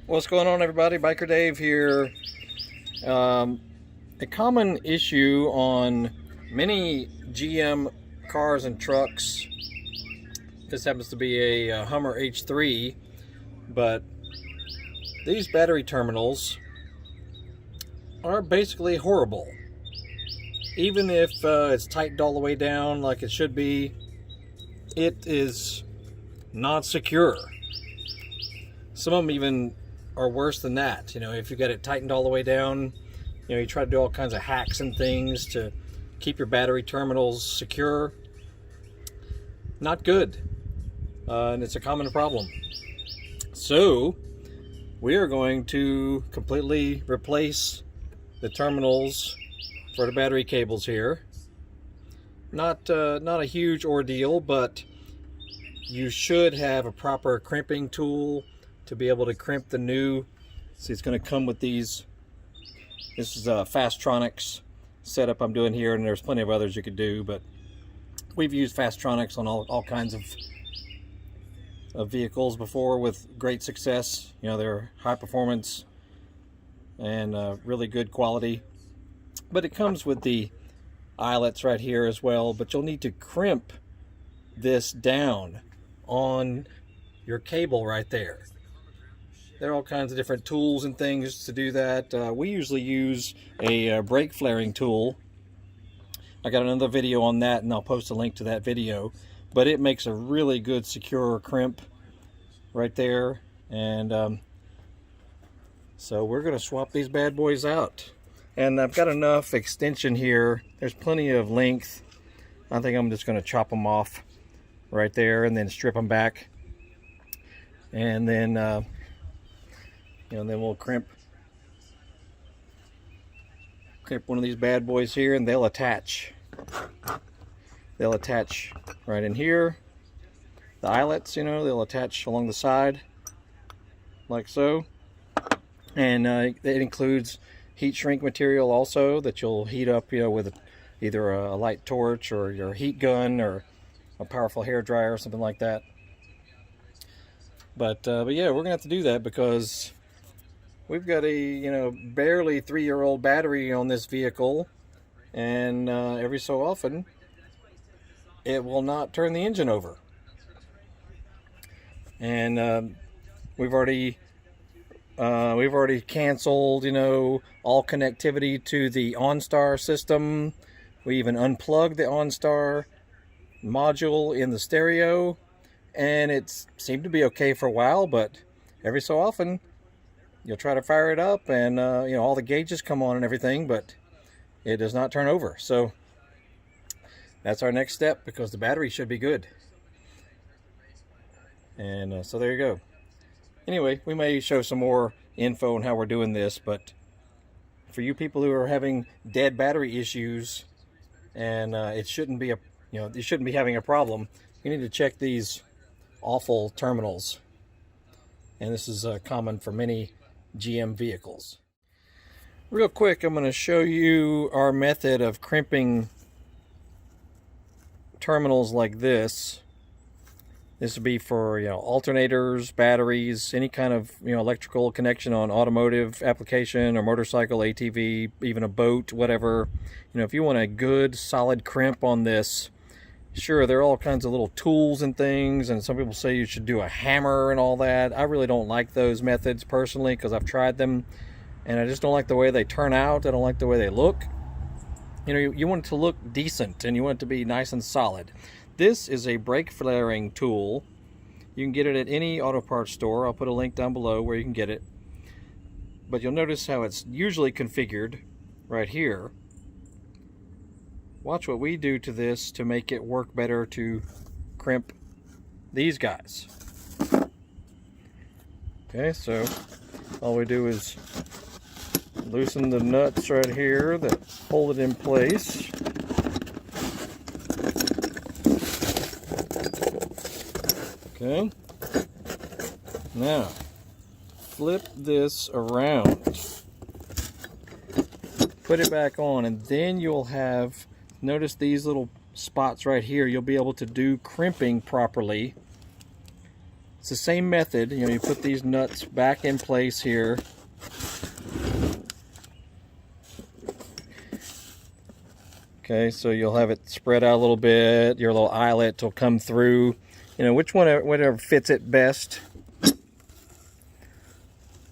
What's going on, everybody? Biker Dave here. A common issue on many GM cars and trucks, this happens to be a Hummer H3, but these battery terminals are basically horrible. Even if it's tightened all the way down like it should be, it is not secure. Some of them even are worse than that. You know, if you got it tightened all the way down, you know, you try to do all kinds of hacks and things to keep your battery terminals secure. Not good. And it's a common problem. So we are going to completely replace the terminals for the battery cables here. Not a huge ordeal, but you should have a proper crimping tool to be able to crimp the new. See, it's going to come with these. This is a Fastronics setup I'm doing here, and there's plenty of others you could do, but we've used Fastronics on all kinds of vehicles before with great success. You know, they're high performance and really good quality. But it comes with the eyelets right here as well, but you'll need to crimp this down on your cable right there. There are all kinds of different tools and things to do that. We usually use a brake flaring tool. I got another video on that, and I'll post a link to that video. But it makes a really good secure crimp right there. And so we're going to swap these bad boys out. And I've got enough extension here. There's plenty of length. I think I'm just going to chop them off right there and then strip them back. And then then we'll crimp one of these bad boys here, and they'll attach. They'll attach right in here. The eyelets, you know, they'll attach along the side, like so. And it includes heat shrink material also that you'll heat up, you know, with either a light torch or your heat gun or a powerful hair dryer or something like that. But yeah, we're gonna have to do that because we've got a barely 3-year-old battery on this vehicle, and every so often it will not turn the engine over. And we've already canceled, all connectivity to the OnStar system. We even unplugged the OnStar module in the stereo, and it seemed to be okay for a while, but every so often you'll try to fire it up, and all the gauges come on and everything, but it does not turn over. So that's our next step, because the battery should be good. And so there you go. Anyway, we may show some more info on how we're doing this, but for you people who are having dead battery issues, and it shouldn't be you shouldn't be having a problem, you need to check these awful terminals. And this is common for many GM vehicles. Real quick, I'm going to show you our method of crimping terminals like this. This would be for alternators, batteries, any kind of electrical connection on automotive application or motorcycle, ATV, even a boat, whatever. If you want a good solid crimp on this, sure, there are all kinds of little tools and things, and some people say you should do a hammer and all that. I really don't like those methods personally, because I've tried them and I just don't like the way they turn out. I don't like the way they look. You want it to look decent, and you want it to be nice and solid. This is a brake flaring tool. You can get it at any auto parts store. I'll put a link down below where you can get it. But you'll notice how it's usually configured right here. Watch what we do to this to make it work better to crimp these guys. Okay, so all we do is loosen the nuts right here that hold it in place. Okay, now flip this around, put it back on, and then you'll have, notice these little spots right here, you'll be able to do crimping properly It's the same method. You know, you put these nuts back in place here. Okay, so you'll have it spread out a little bit. Your little eyelet will come through. You know, whatever fits it best.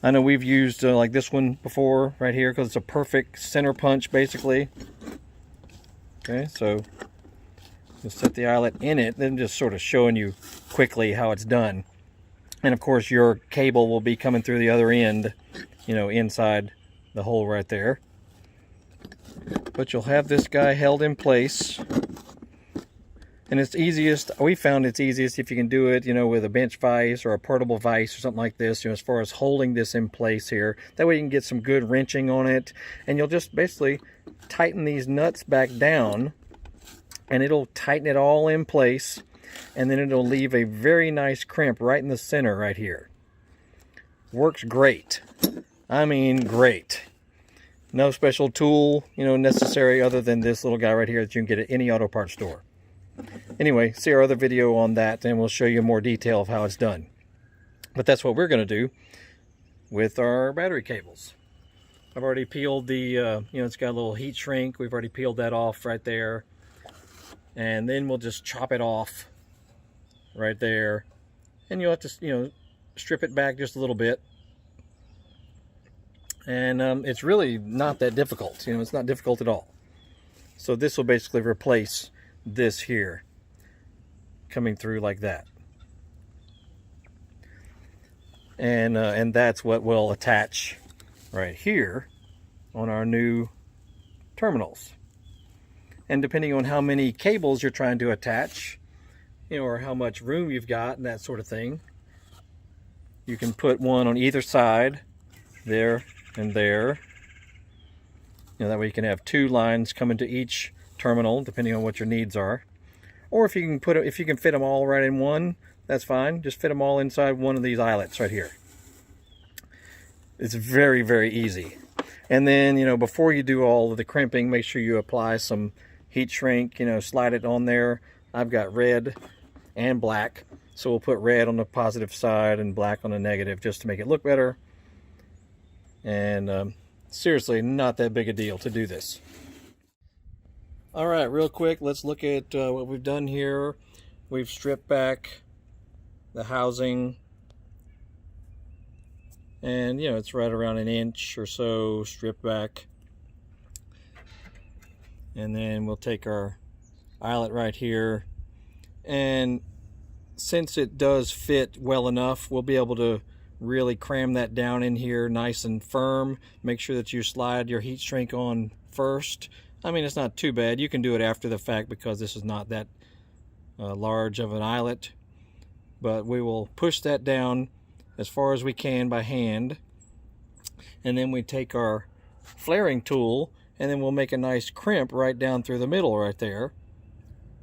I know we've used like this one before right here because it's a perfect center punch basically. Okay, so you'll set the eyelet in it, then just sort of showing you quickly how it's done. And of course your cable will be coming through the other end, you know, inside the hole right there. But you'll have this guy held in place. And it's easiest, we found it's easiest if you can do it, you know, with a bench vise or a portable vise or something like this, you know, as far as holding this in place here. That way you can get some good wrenching on it. And you'll just basically tighten these nuts back down and it'll tighten it all in place. And then it'll leave a very nice crimp right in the center right here. Works great. I mean, great. No special tool, you know, necessary other than this little guy right here that you can get at any auto parts store. Anyway, see our other video on that and we'll show you more detail of how it's done. But that's what we're going to do with our battery cables. I've already peeled the, you know, it's got a little heat shrink. We've already peeled that off right there. And then we'll just chop it off right there. And you'll have to, you know, strip it back just a little bit. And it's really not that difficult. You know, it's not difficult at all. So this will basically replace this here coming through like that. And that's what will attach right here on our new terminals. And depending on how many cables you're trying to attach, you know, or how much room you've got and that sort of thing, you can put one on either side, there and there. You know, that way you can have two lines coming to each terminal depending on what your needs are. Or if you can fit them all right in one, that's fine. Just fit them all inside one of these eyelets right here. It's very, very easy. And then, you know, before you do all of the crimping, make sure you apply some heat shrink, you know, slide it on there. I've got red and black, so we'll put red on the positive side and black on the negative just to make it look better. And seriously, not that big a deal to do this. All right, real quick, let's look at what we've done here. We've stripped back the housing, and you know, it's right around an inch or so stripped back. And then we'll take our eyelet right here, and since it does fit well enough, we'll be able to really cram that down in here nice and firm. Make sure that you slide your heat shrink on first. I mean, it's not too bad. You can do it after the fact because this is not that large of an eyelet. But we will push that down as far as we can by hand. And then we take our flaring tool and then we'll make a nice crimp right down through the middle right there.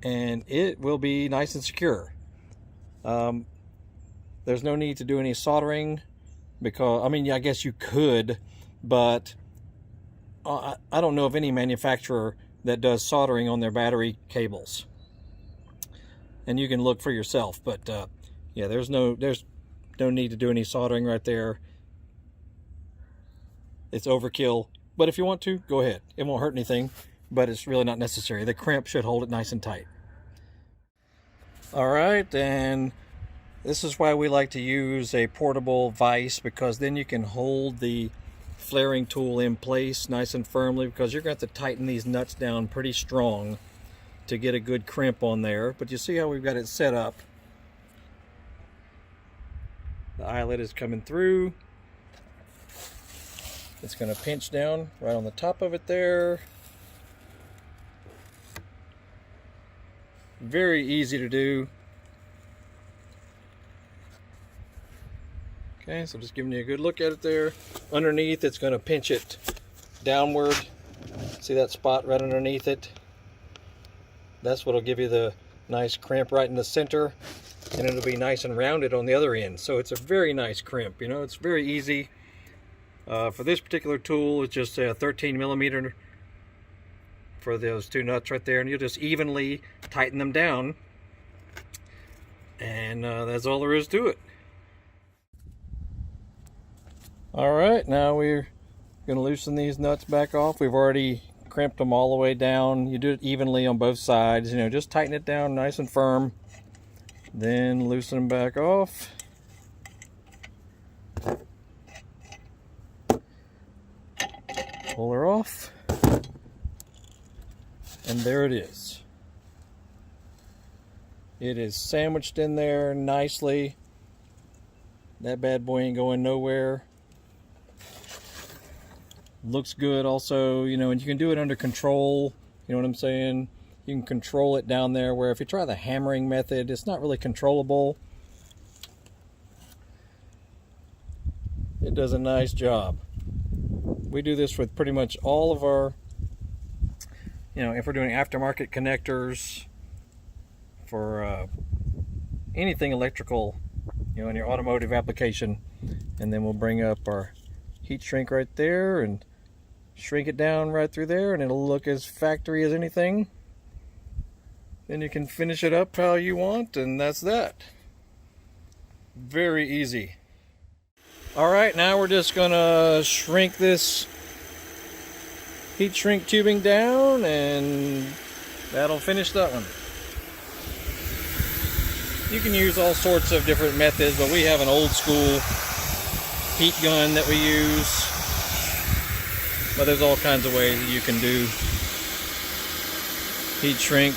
And it will be nice and secure. There's no need to do any soldering because, I mean, I guess you could, but I don't know of any manufacturer that does soldering on their battery cables. And you can look for yourself, but yeah, there's no need to do any soldering right there. It's overkill, but if you want to, go ahead. It won't hurt anything, but it's really not necessary. The crimp should hold it nice and tight. All right, and this is why we like to use a portable vise, because then you can hold the flaring tool in place nice and firmly, because you're going to have to tighten these nuts down pretty strong to get a good crimp on there. But you see how we've got it set up. The eyelet is coming through. It's going to pinch down right on the top of it there. Very easy to do. Okay, so just giving you a good look at it there. Underneath, it's going to pinch it downward. See that spot right underneath it? That's what will give you the nice crimp right in the center, and it'll be nice and rounded on the other end. So it's a very nice crimp. You know, it's very easy. For this particular tool, it's just a 13 millimeter for those two nuts right there, and you'll just evenly tighten them down, and that's all there is to it. All right, now we're going to loosen these nuts back off. We've already crimped them all the way down. You do it evenly on both sides, just tighten it down nice and firm. Then loosen them back off. Pull her off. And there it is. It is sandwiched in there nicely. That bad boy ain't going nowhere. Looks good also, and you can do it under control. You know what I'm saying? You can control it down there, where if you try the hammering method, it's not really controllable. It does a nice job. We do this with pretty much all of our, if we're doing aftermarket connectors for anything electrical, in your automotive application. And then we'll bring up our heat shrink right there and shrink it down right through there, and it'll look as factory as anything. Then you can finish it up how you want, and that's that. Very easy. Alright, now we're just gonna shrink this heat shrink tubing down, and that'll finish that one. You can use all sorts of different methods, but we have an old school heat gun that we use. But there's all kinds of ways that you can do heat shrink.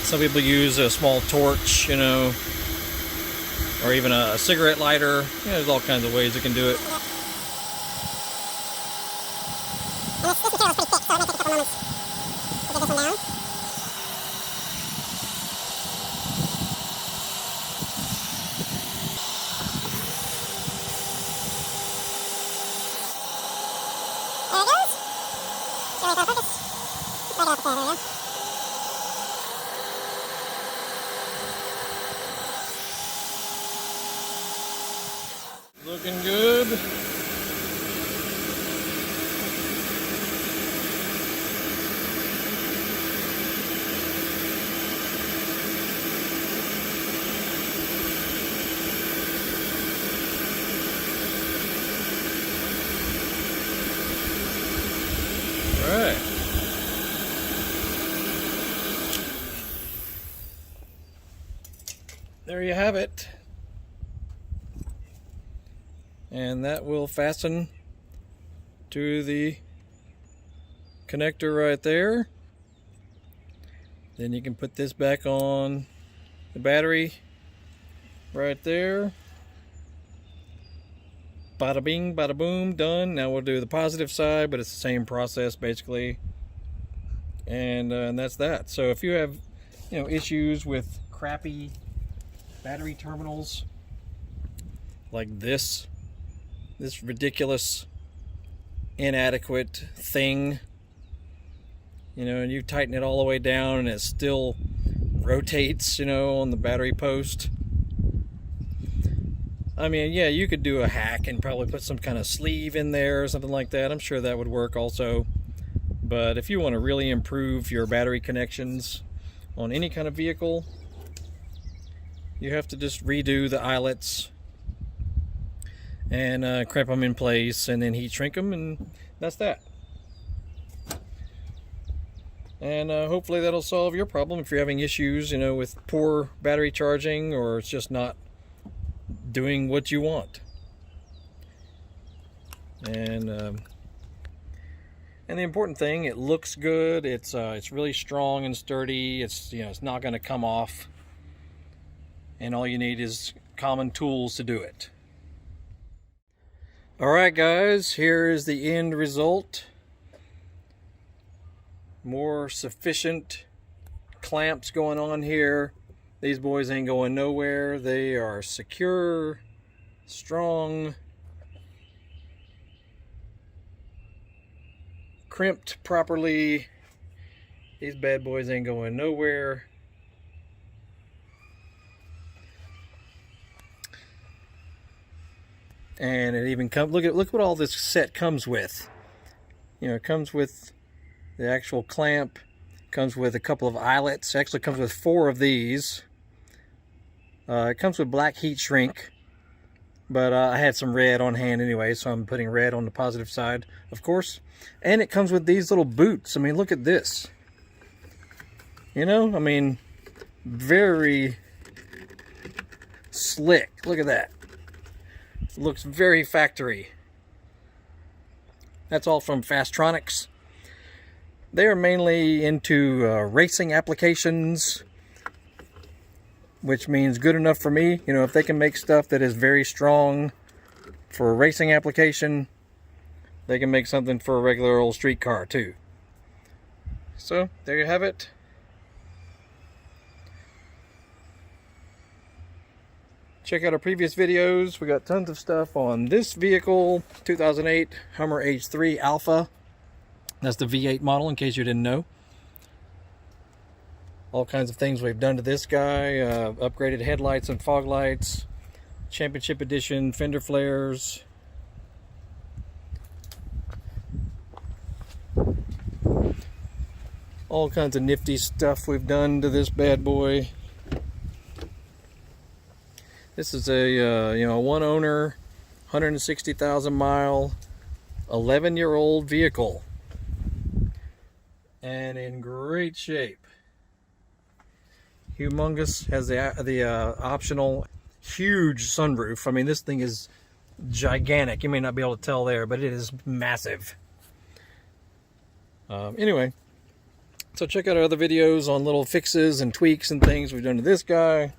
Some people use a small torch, or even a cigarette lighter. There's all kinds of ways you can do it. Looking good. All right. There you have it. And that will fasten to the connector right there. Then you can put this back on the battery right there. Bada bing, bada boom, done. Now we'll do the positive side, but it's the same process basically. And that's that. So if you have, issues with crappy battery terminals like this ridiculous, inadequate thing, and you tighten it all the way down and it still rotates, on the battery post. I mean, yeah, you could do a hack and probably put some kind of sleeve in there or something like that. I'm sure that would work also. But if you want to really improve your battery connections on any kind of vehicle, you have to just redo the eyelets and crimp them in place and then heat shrink them, and that's that. And hopefully that'll solve your problem if you're having issues, with poor battery charging, or it's just not doing what you want. And the important thing, it looks good. It's really strong and sturdy. It's not going to come off. And all you need is common tools to do it. Alright guys, here is the end result. More sufficient clamps going on here. These boys ain't going nowhere. They are secure, strong, crimped properly. These bad boys ain't going nowhere. And it even comes, look what all this set comes with. It comes with the actual clamp, comes with a couple of eyelets. It actually comes with 4 of these. It comes with black heat shrink, But I had some red on hand anyway, so I'm putting red on the positive side, of course. And it comes with these little boots. I mean, look at this. You know, I mean, very slick. Look at that. It looks very factory. That's all from Fastronics. They are mainly into racing applications, which means good enough for me. You know, if they can make stuff that is very strong for a racing application, they can make something for a regular old street car too. So there you have it. Check out our previous videos. We got tons of stuff on this vehicle, 2008 Hummer H3 Alpha. That's the V8 model, in case you didn't know. All kinds of things we've done to this guy. Upgraded headlights and fog lights. Championship edition fender flares. All kinds of nifty stuff we've done to this bad boy. This is a you know, one owner, 160,000 mile, 11-year-old vehicle, and in great shape. Humongous. Has the optional huge sunroof. I mean, this thing is gigantic. You may not be able to tell there, but it is massive. Anyway, so check out our other videos on little fixes and tweaks and things we've done to this guy.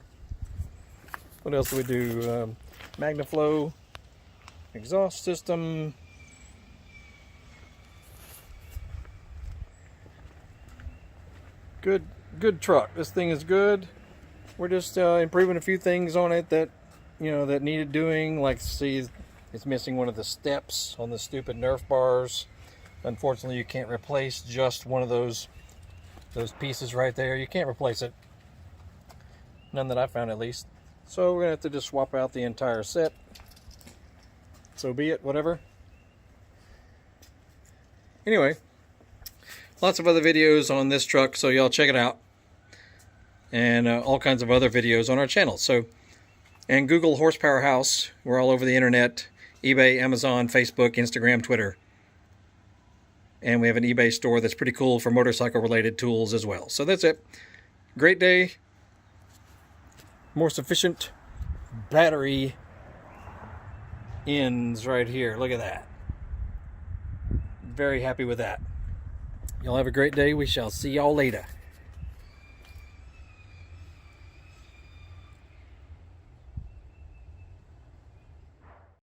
What else do we do? MagnaFlow, exhaust system. Good truck. This thing is good. We're just improving a few things on it that, you know, that needed doing. Like, see, it's missing one of the steps on the stupid Nerf bars. Unfortunately, you can't replace just one of those pieces right there. You can't replace it. None that I found, at least. So we're gonna have to just swap out the entire set. So be it, whatever. Anyway, lots of other videos on this truck, so y'all check it out. And all kinds of other videos on our channel. So, and Google Horsepower House. We're all over the internet. eBay, Amazon, Facebook, Instagram, Twitter. And we have an eBay store that's pretty cool for motorcycle related tools as well. So that's it. Great day. More sufficient battery ends right here. Look at that. Very happy with that. Y'all have a great day. We shall see y'all later.